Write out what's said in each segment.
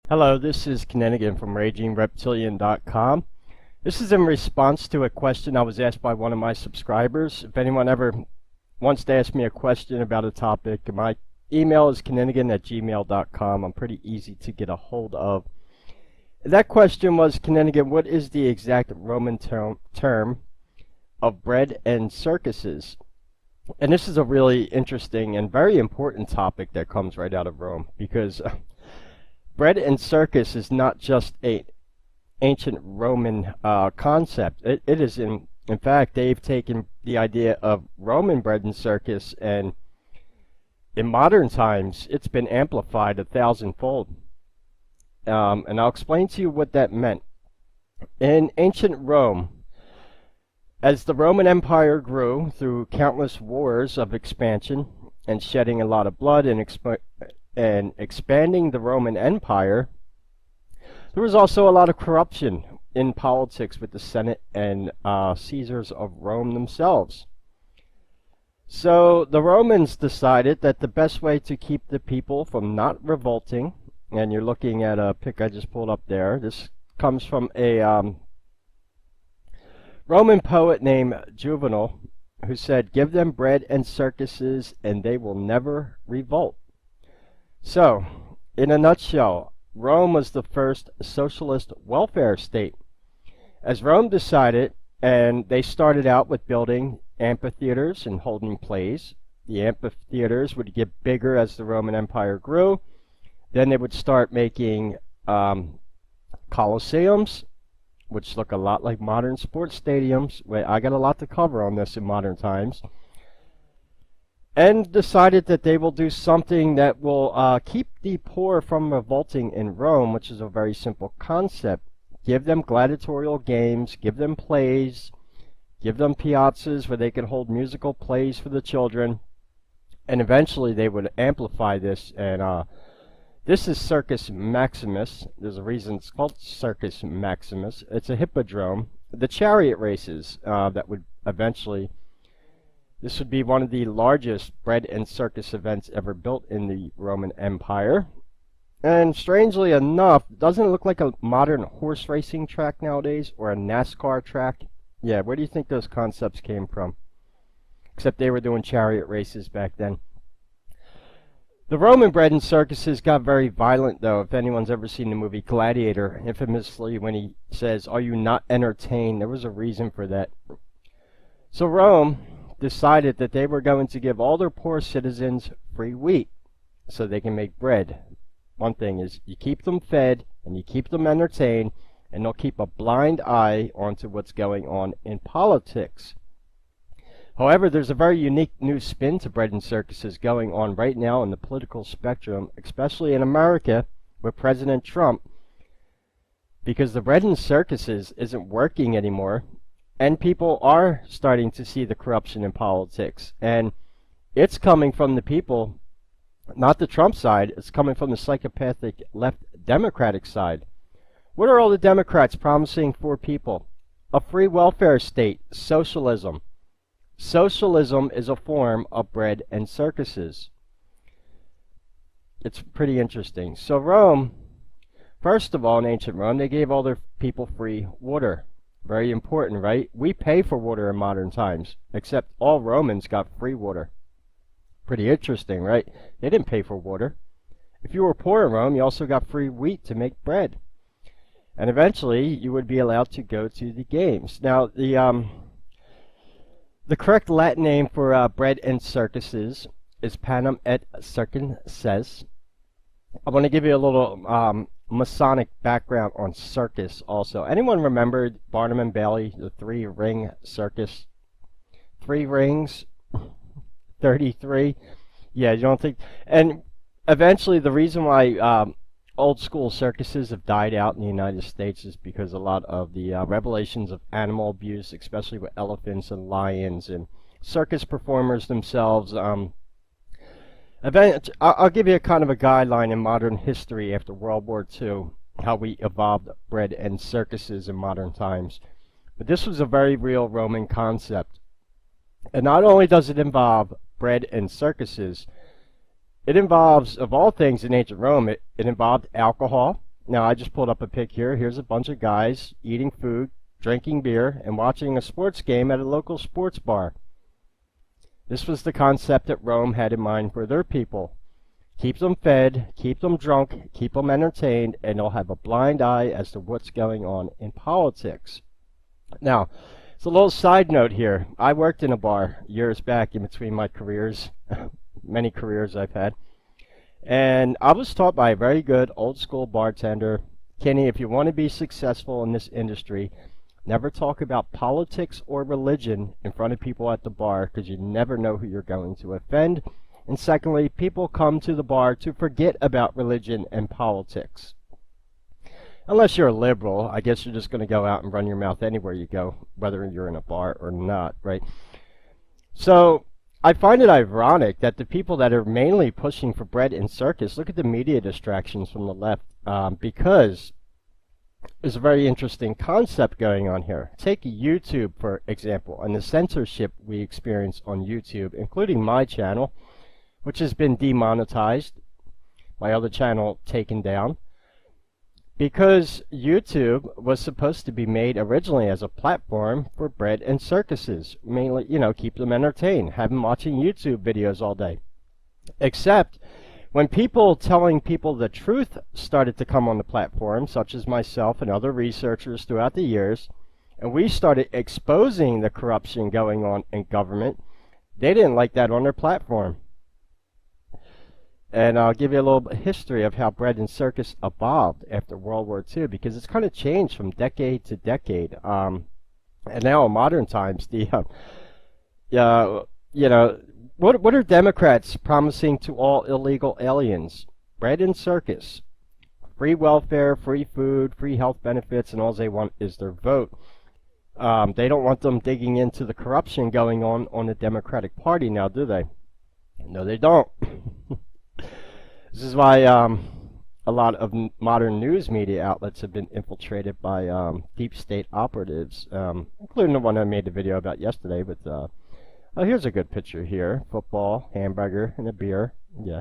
Hello, this is Kinninigan from RagingReptilian.com. This is in response to a question I was asked by one of my subscribers. If anyone ever wants to ask me a question about a topic, my email is kinninigan@gmail.com. I'm pretty easy to get a hold of. That question was, Kinninigan, what is the exact Roman term of bread and circuses? And this is a really interesting and very important topic that comes right out of Rome, because bread and circus is not just a ancient Roman concept. It is in fact, they've taken the idea of Roman bread and circus, and in modern times it's been amplified 1,000-fold. And I'll explain to you what that meant. In ancient Rome, as the Roman Empire grew through countless wars of expansion and shedding a lot of blood and expanding the Roman Empire, there was also a lot of corruption in politics with the Senate and Caesars of Rome themselves. So the Romans decided that the best way to keep the people from not revolting, and you're looking at a pic I just pulled up there. This comes from a Roman poet named Juvenal, who said, "Give them bread and circuses and they will never revolt." So, in a nutshell, Rome was the first socialist welfare state. As Rome decided, and they started out with building amphitheaters and holding plays. The amphitheaters would get bigger as the Roman Empire grew. Then they would start making colosseums, which look a lot like modern sports stadiums. I got a lot to cover on this in modern times. And decided that they will do something that will keep the poor from revolting in Rome, which is a very simple concept. Give them gladiatorial games, give them plays, give them piazzas where they can hold musical plays for the children, and eventually they would amplify this. And this is Circus Maximus. There's a reason it's called Circus Maximus. It's a hippodrome. The chariot races that would eventually... This would be one of the largest bread and circus events ever built in the Roman Empire. And strangely enough, doesn't it look like a modern horse racing track nowadays, or a NASCAR track? Yeah, where do you think those concepts came from? Except they were doing chariot races back then. The Roman bread and circuses got very violent, though. If anyone's ever seen the movie Gladiator, infamously when he says, "Are you not entertained?" there was a reason for that. So Rome decided that they were going to give all their poor citizens free wheat so they can make bread. One thing is, you keep them fed and you keep them entertained, and they'll keep a blind eye onto what's going on in politics. However, there's a very unique new spin to bread and circuses going on right now in the political spectrum, especially in America with President Trump, because the bread and circuses isn't working anymore. And people are starting to see the corruption in politics. And it's coming from the people, not the Trump side. It's coming from the psychopathic left Democratic side. What are all the Democrats promising for people? A free welfare state, socialism. Socialism is a form of bread and circuses. It's pretty interesting. So Rome, first of all, in ancient Rome, they gave all their people free water. Very important, right? We pay for water in modern times, except all Romans got free water. Pretty interesting, right? They didn't pay for water. If you were poor in Rome, you also got free wheat to make bread. And eventually, you would be allowed to go to the games. Now, the correct Latin name for bread and circuses is Panem et Circenses. I want to give you a little Masonic background on circus also. Anyone remember Barnum and Bailey, the 3-ring circus? 3 rings, 33. Yeah, you don't think? And eventually, the reason why old school circuses have died out in the United States is because a lot of the revelations of animal abuse, especially with elephants and lions and circus performers themselves. I'll give you a kind of a guideline in modern history after World War II, how we evolved bread and circuses in modern times. But this was a very real Roman concept. And not only does it involve bread and circuses, it involves, of all things in ancient Rome, it involved alcohol, Now, I just pulled up a pic here. Here's a bunch of guys eating food, drinking beer, and watching a sports game at a local sports bar. This was the concept that Rome had in mind for their people. Keep them fed, keep them drunk, keep them entertained, and they'll have a blind eye as to what's going on in politics. Now, it's a little side note here. I worked in a bar years back in between my careers, many careers I've had. And I was taught by a very good old school bartender, Kenny, if you want to be successful in this industry, never talk about politics or religion in front of people at the bar because you never know who you're going to offend. And secondly, people come to the bar to forget about religion and politics. Unless you're a liberal, I guess you're just going to go out and run your mouth anywhere you go, whether you're in a bar or not, right? So I find it ironic that the people that are mainly pushing for bread and circus, look at the media distractions from the left, because there's a very interesting concept going on here. Take YouTube, for example, and the censorship we experience on YouTube, including my channel, which has been demonetized, my other channel taken down, because YouTube was supposed to be made originally as a platform for bread and circuses, mainly, keep them entertained, have them watching YouTube videos all day. Except when people telling people the truth started to come on the platform, such as myself and other researchers throughout the years, and we started exposing the corruption going on in government, they didn't like that on their platform. And I'll give you a little history of how bread and circus evolved after World War II, because it's kind of changed from decade to decade. And now in modern times, what are Democrats promising to all illegal aliens? Bread and circus, free welfare, free food, free health benefits, and all they want is their vote. They don't want them digging into the corruption going on the Democratic Party now, do they? No, they don't. This is why a lot of modern news media outlets have been infiltrated by deep state operatives, including the one I made a video about yesterday. But oh, here's a good picture here: football, hamburger, and a beer. Yeah.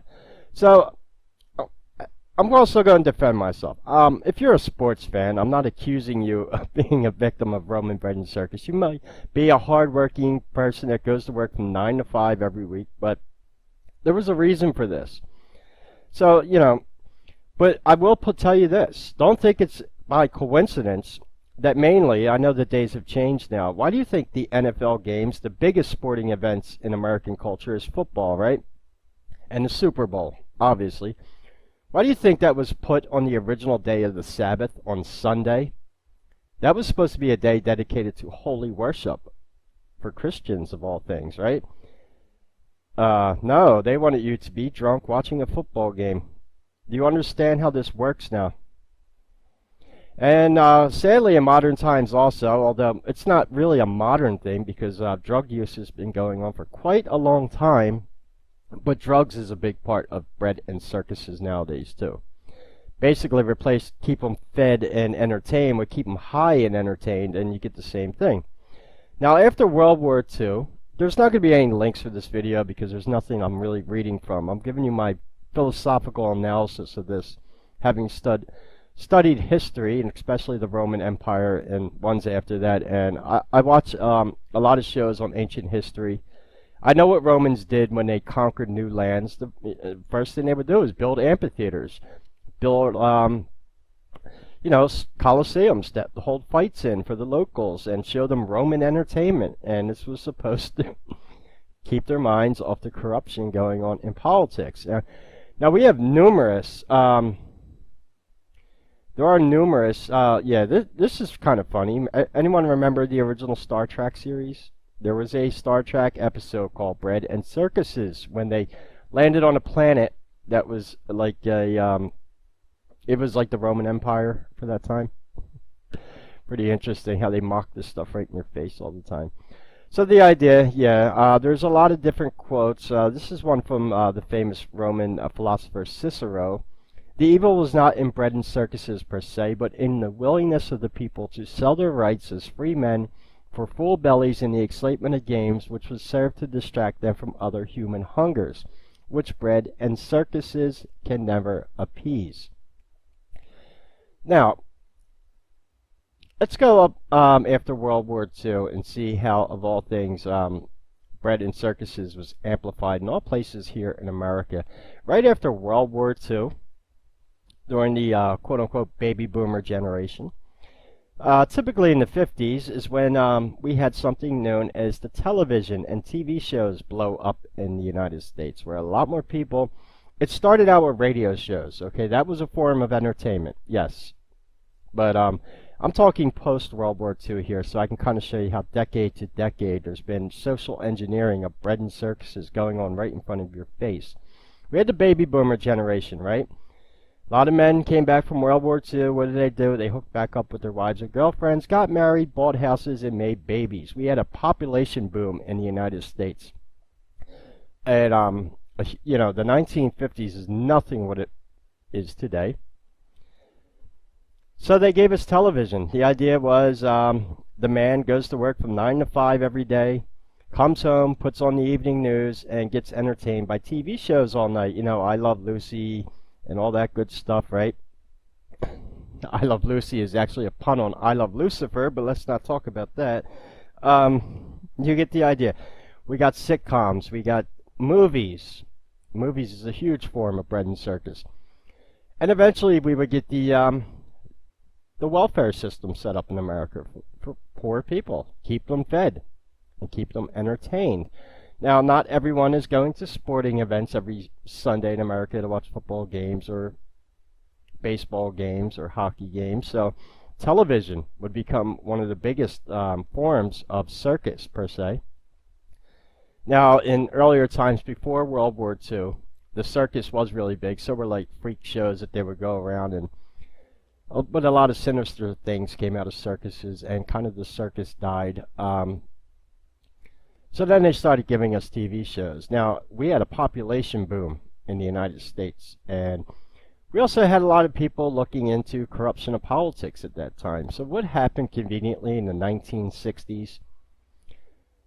So I'm also going to defend myself. If you're a sports fan, I'm not accusing you of being a victim of Roman bread and circus. You might be a hardworking person that goes to work from 9 to 5 every week, but there was a reason for this. So, but I will tell you this. Don't think it's by coincidence that mainly, I know the days have changed now. Why do you think the NFL games, the biggest sporting events in American culture, is football, right? And the Super Bowl, obviously. Why do you think that was put on the original day of the Sabbath on Sunday? That was supposed to be a day dedicated to holy worship for Christians of all things, right? No, they wanted you to be drunk watching a football game. Do you understand how this works now? And sadly, in modern times also, although it's not really a modern thing because drug use has been going on for quite a long time, but drugs is a big part of bread and circuses nowadays too. Basically replace keep them fed and entertained with keep them high and entertained, and you get the same thing. Now, after World War II, there's not going to be any links for this video because there's nothing I'm really reading from. I'm giving you my philosophical analysis of this, having studied history, and especially the Roman Empire and ones after that. And I watch a lot of shows on ancient history. I know what Romans did when they conquered new lands. The first thing they would do is build amphitheaters, build coliseums that hold fights in for the locals and show them Roman entertainment. And this was supposed to keep their minds off the corruption going on in politics. Now we have numerous, this is kind of funny. Anyone remember the original Star Trek series? There was a Star Trek episode called Bread and Circuses when they landed on a planet that was like a, it was like the Roman Empire for that time. Pretty interesting how they mock this stuff right in your face all the time. So the idea, there's a lot of different quotes. This is one from the famous Roman philosopher Cicero. The evil was not in bread and circuses per se, but in the willingness of the people to sell their rights as free men for full bellies in the excitement of games which would serve to distract them from other human hungers, which bread and circuses can never appease. Now, let's go up after World War II and see how, of all things, bread in circuses was amplified in all places here in America. Right after World War II, during the quote-unquote baby boomer generation, typically in the 50s is when we had something known as the television and TV shows blow up in the United States, where a lot more people. It started out with radio shows, okay? That was a form of entertainment, yes. But I'm talking post-World War II here, so I can kind of show you how decade to decade there's been social engineering of bread and circuses going on right in front of your face. We had the baby boomer generation, right? A lot of men came back from World War II. What did? They hooked back up with their wives or girlfriends, got married, bought houses, and made babies. We had a population boom in the United States. And, you know, the 1950s is nothing what it is today. So they gave us television. The idea was the man goes to work from 9 to 5 every day, comes home, puts on the evening news, and gets entertained by TV shows all night. You know, I Love Lucy and all that good stuff, right? I Love Lucy is actually a pun on I Love Lucifer, but let's not talk about that. You get the idea. We got sitcoms. We got movies. Movies is a huge form of bread and circus. And eventually we would get the welfare system set up in America for poor people. Keep them fed and keep them entertained. Now, not everyone is going to sporting events every Sunday in America to watch football games or baseball games or hockey games. So television would become one of the biggest forms of circus, per se. Now, in earlier times before World War II, the circus was really big. So were like freak shows that they would go around and but a lot of sinister things came out of circuses, and kind of the circus died. So then they started giving us TV shows. Now, we had a population boom in the United States, and we also had a lot of people looking into corruption of politics at that time. So what happened conveniently in the 1960s?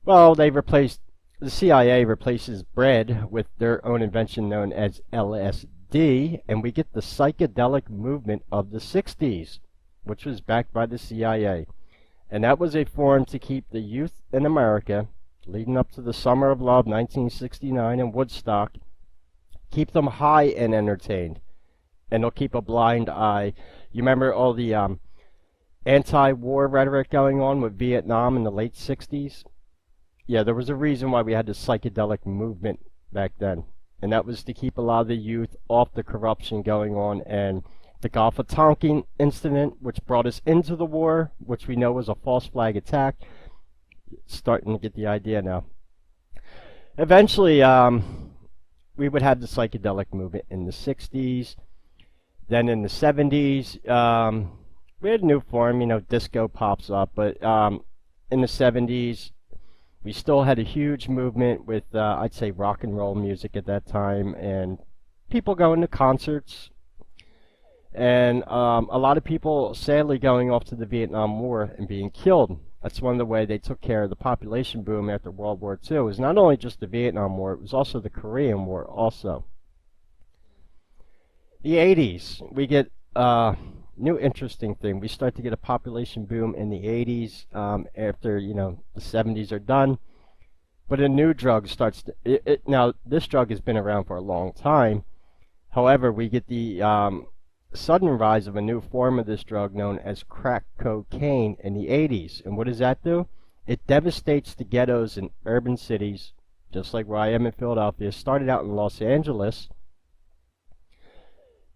Well, the CIA replaces bread with their own invention known as LSD, and we get the psychedelic movement of the 60s, which was backed by the CIA. And that was a form to keep the youth in America, leading up to the Summer of Love, 1969, and Woodstock, keep them high and entertained. And they'll keep a blind eye. You remember all the anti-war rhetoric going on with Vietnam in the late 60s? Yeah, there was a reason why we had the psychedelic movement back then. And that was to keep a lot of the youth off the corruption going on. And the Gulf of Tonkin incident, which brought us into the war, which we know was a false flag attack. Starting to get the idea now. Eventually, we would have the psychedelic movement in the 60s. Then in the 70s, we had a new form, you know, disco pops up. But in the 70s, we still had a huge movement with, I'd say, rock and roll music at that time. And people going to concerts. And a lot of people, sadly, going off to the Vietnam War and being killed. That's one of the ways they took care of the population boom after World War II. It was not only just the Vietnam War, it was also the Korean War also. The 80s, we get new interesting thing. We start to get a population boom in the 80s after, you know, the 70s are done. But a new drug starts to, now, this drug has been around for a long time. However, we get the sudden rise of a new form of this drug known as crack cocaine in the 80s. And what does that do? It devastates the ghettos in urban cities, just like where I am in Philadelphia. It started out in Los Angeles.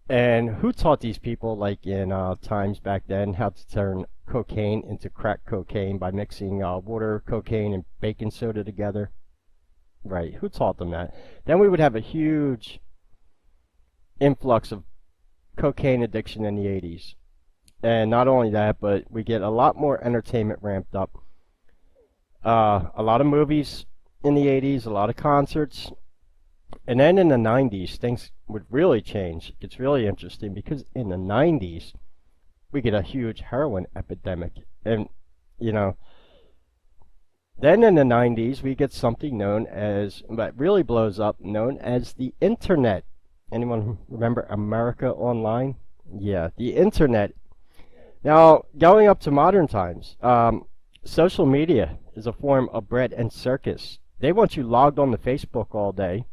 And who taught these people, like in times back then, how to turn cocaine into crack cocaine by mixing water, cocaine, and baking soda together? Right, who taught them that? Then we would have a huge influx of cocaine addiction in the 80s. And not only that, but we get a lot more entertainment ramped up. A lot of movies in the 80s, a lot of concerts. And then in the 90s, things would really change. It's really interesting because in the 90s, we get a huge heroin epidemic. And, you know, then in the 90s, we get something known as, that really blows up, known as the Internet. Anyone remember America Online? Yeah, the Internet Now, going up to modern times, social media is a form of bread and circus. They want you logged on to Facebook all day,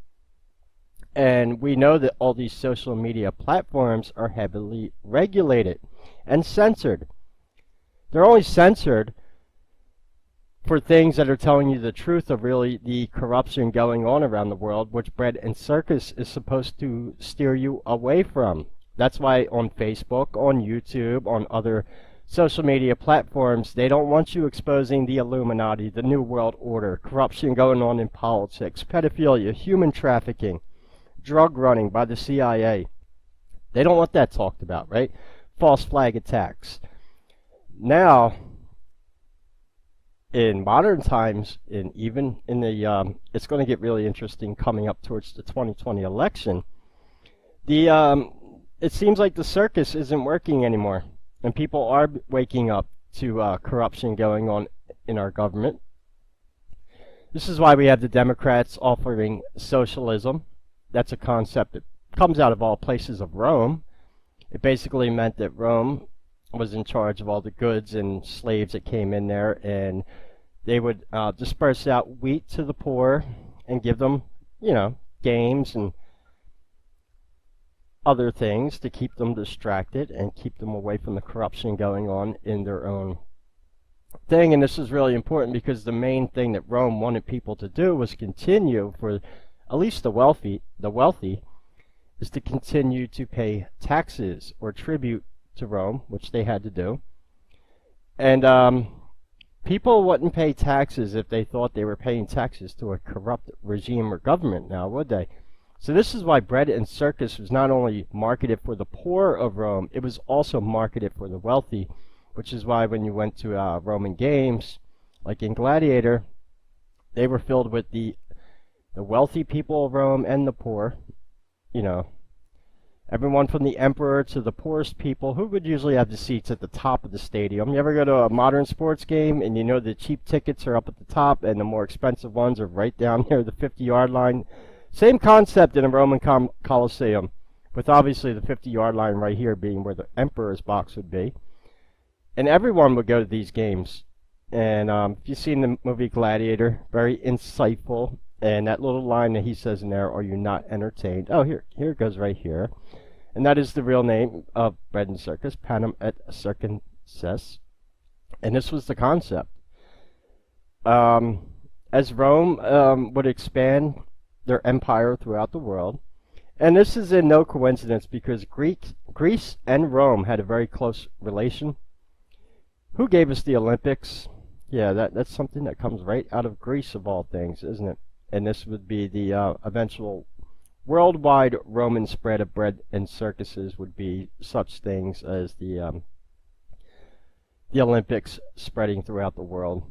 and we know that all these social media platforms are heavily regulated and censored. They're only censored for things that are telling you the truth of really the corruption going on around the world, which bread and circus is supposed to steer you away from. That's why on Facebook, on YouTube, on other social media platforms, they don't want you exposing the Illuminati, the New World Order, corruption going on in politics, pedophilia, human trafficking, drug running by the CIA. They don't want that talked about, right? False flag attacks. Now, in modern times, and even in the, it's going to get really interesting coming up towards the 2020 election. It seems like the circus isn't working anymore, and people are waking up to corruption going on in our government. This is why we have the Democrats offering socialism. That's a concept that comes out of all places of Rome. It basically meant that Rome was in charge of all the goods and slaves that came in there, and they would disperse out wheat to the poor and give them, you know, games and other things to keep them distracted and keep them away from the corruption going on in their own thing. And this is really important because the main thing that Rome wanted people to do was continue, for at least the wealthy, is to continue to pay taxes or tribute to Rome, which they had to do. And people wouldn't pay taxes if they thought they were paying taxes to a corrupt regime or government now, would they? So this is why bread and circus was not only marketed for the poor of Rome, it was also marketed for the wealthy, which is why when you went to Roman games, like in Gladiator, they were filled with the wealthy people of Rome and the poor. You know, everyone from the emperor to the poorest people, who would usually have the seats at the top of the stadium. You ever go to a modern sports game and you know the cheap tickets are up at the top and the more expensive ones are right down near the 50-yard line? Same concept in a Roman Colosseum, with obviously the 50-yard line right here being where the emperor's box would be. And everyone would go to these games. And if you've seen the movie Gladiator, very insightful. And that little line that he says in there, "Are you not entertained?" Oh, here it goes right here. And that is the real name of bread and circus, Panem et Circenses. And this was the concept. As Rome would expand their empire throughout the world, and this is in no coincidence because Greece and Rome had a very close relation. Who gave us the Olympics? Yeah, that's something that comes right out of Greece of all things, isn't it? And this would be the eventual worldwide Roman spread of bread and circuses would be such things as the Olympics spreading throughout the world.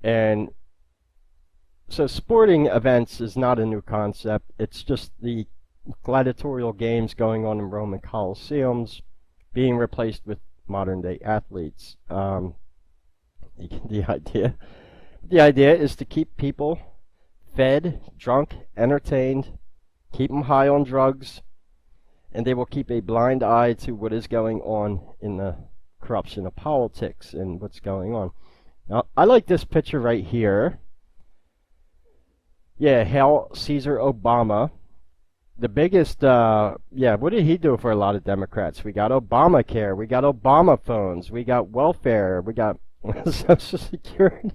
And so sporting events is not a new concept. It's just the gladiatorial games going on in Roman Colosseums being replaced with modern day athletes. The idea is to keep people fed, drunk, entertained, keep them high on drugs, and they will keep a blind eye to what is going on in the corruption of politics and what's going on. Now, I like this picture right here. Yeah, Hail Caesar Obama. The biggest, what did he do for a lot of Democrats? We got Obamacare, we got Obama phones, we got welfare, we got Social Security.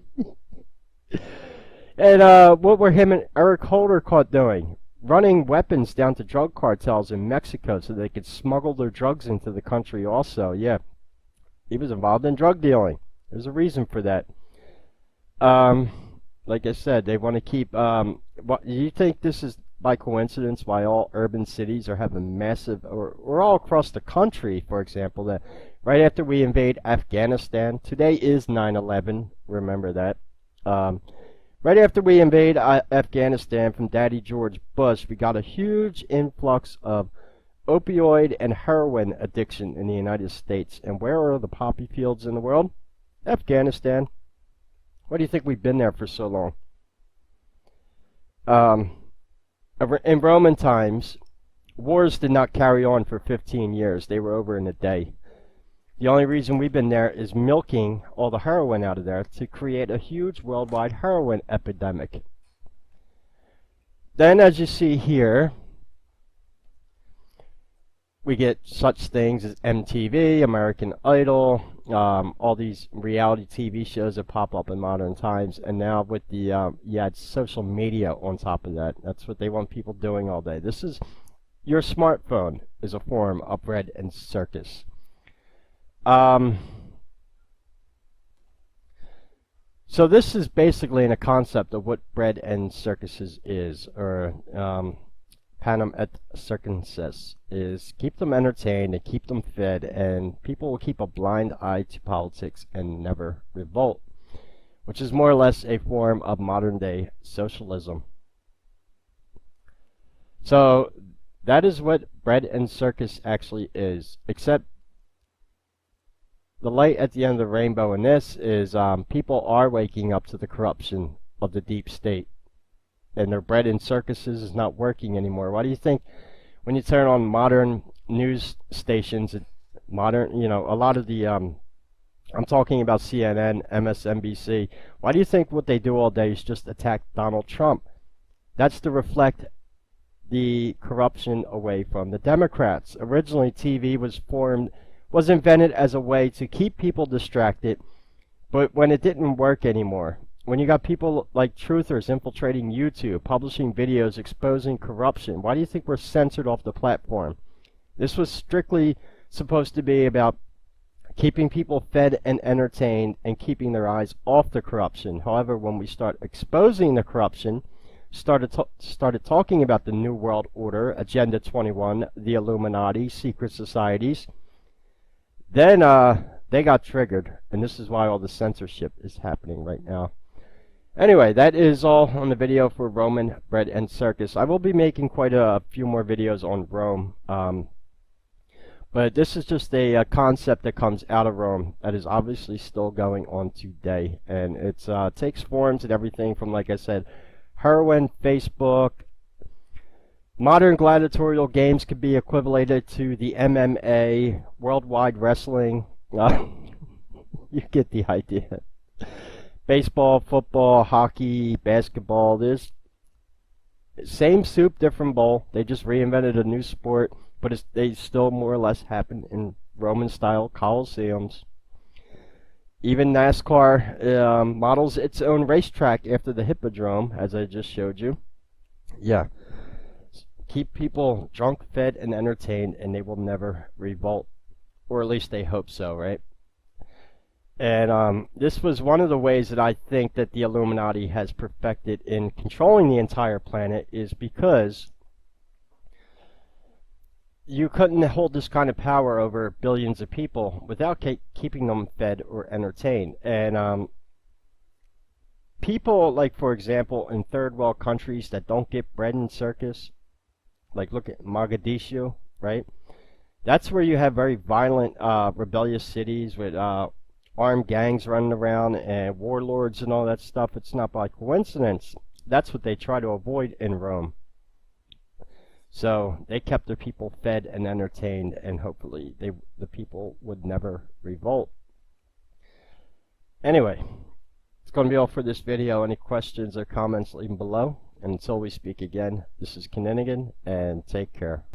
And what were him and Eric Holder caught doing? Running weapons down to drug cartels in Mexico so they could smuggle their drugs into the country also. Yeah, he was involved in drug dealing. There's a reason for that. Like I said, they want to keep... do you think this is by coincidence why all urban cities are having massive... or all across the country, for example, that right after we invade Afghanistan, today is 9/11, remember that. Right after we invade Afghanistan from Daddy George Bush, we got a huge influx of opioid and heroin addiction in the United States. And where are the poppy fields in the world? Afghanistan. Why do you think we've been there for so long? In Roman times, wars did not carry on for 15 years. They were over in a day. The only reason we've been there is milking all the heroin out of there to create a huge worldwide heroin epidemic. Then, as you see here, we get such things as MTV, American Idol, all these reality TV shows that pop up in modern times, and now with the it's social media on top of that. That's what they want people doing all day. This is your smartphone is a form of bread and circus. So this is basically in a concept of what bread and circuses is, or Panem et Circenses, is keep them entertained and keep them fed, and people will keep a blind eye to politics and never revolt, which is more or less a form of modern day socialism. So that is what bread and circus actually is, except the light at the end of the rainbow in this is people are waking up to the corruption of the deep state. And their bread and circuses is not working anymore. Why do you think when you turn on modern news stations, modern, a lot of the, I'm talking about CNN, MSNBC, why do you think what they do all day is just attack Donald Trump? That's to reflect the corruption away from the Democrats. Originally, TV was invented as a way to keep people distracted, but when it didn't work anymore, when you got people like truthers infiltrating YouTube, publishing videos exposing corruption, why do you think we're censored off the platform? This was strictly supposed to be about keeping people fed and entertained and keeping their eyes off the corruption. However, when we start exposing the corruption, started talking about the New World Order, Agenda 21, the Illuminati, secret societies, then they got triggered, and this is why all the censorship is happening right now. Anyway, that is all on the video for Roman bread and circus. I will be making quite a few more videos on Rome, but this is just a concept that comes out of Rome that is obviously still going on today, and it takes forms and everything from, like I said, heroin, Facebook. Modern gladiatorial games could be equated to the MMA, worldwide wrestling. You get the idea. Baseball, football, hockey, basketball. There's same soup, different bowl. They just reinvented a new sport, but they still more or less happen in Roman-style coliseums. Even NASCAR models its own racetrack after the Hippodrome, as I just showed you. Yeah. Keep people drunk, fed, and entertained, and they will never revolt. Or at least they hope so, right? And this was one of the ways that I think that the Illuminati has perfected in controlling the entire planet, is because you couldn't hold this kind of power over billions of people without keeping them fed or entertained. And people, like, for example, in third world countries that don't get bread and circus, like look at Mogadishu, right? That's where you have very violent, rebellious cities with armed gangs running around and warlords and all that stuff. It's not by coincidence. That's what they try to avoid in Rome. So they kept their people fed and entertained, and hopefully the people would never revolt. Anyway, it's going to be all for this video. Any questions or comments, leave them below. And until we speak again, this is Kinninigan, and take care.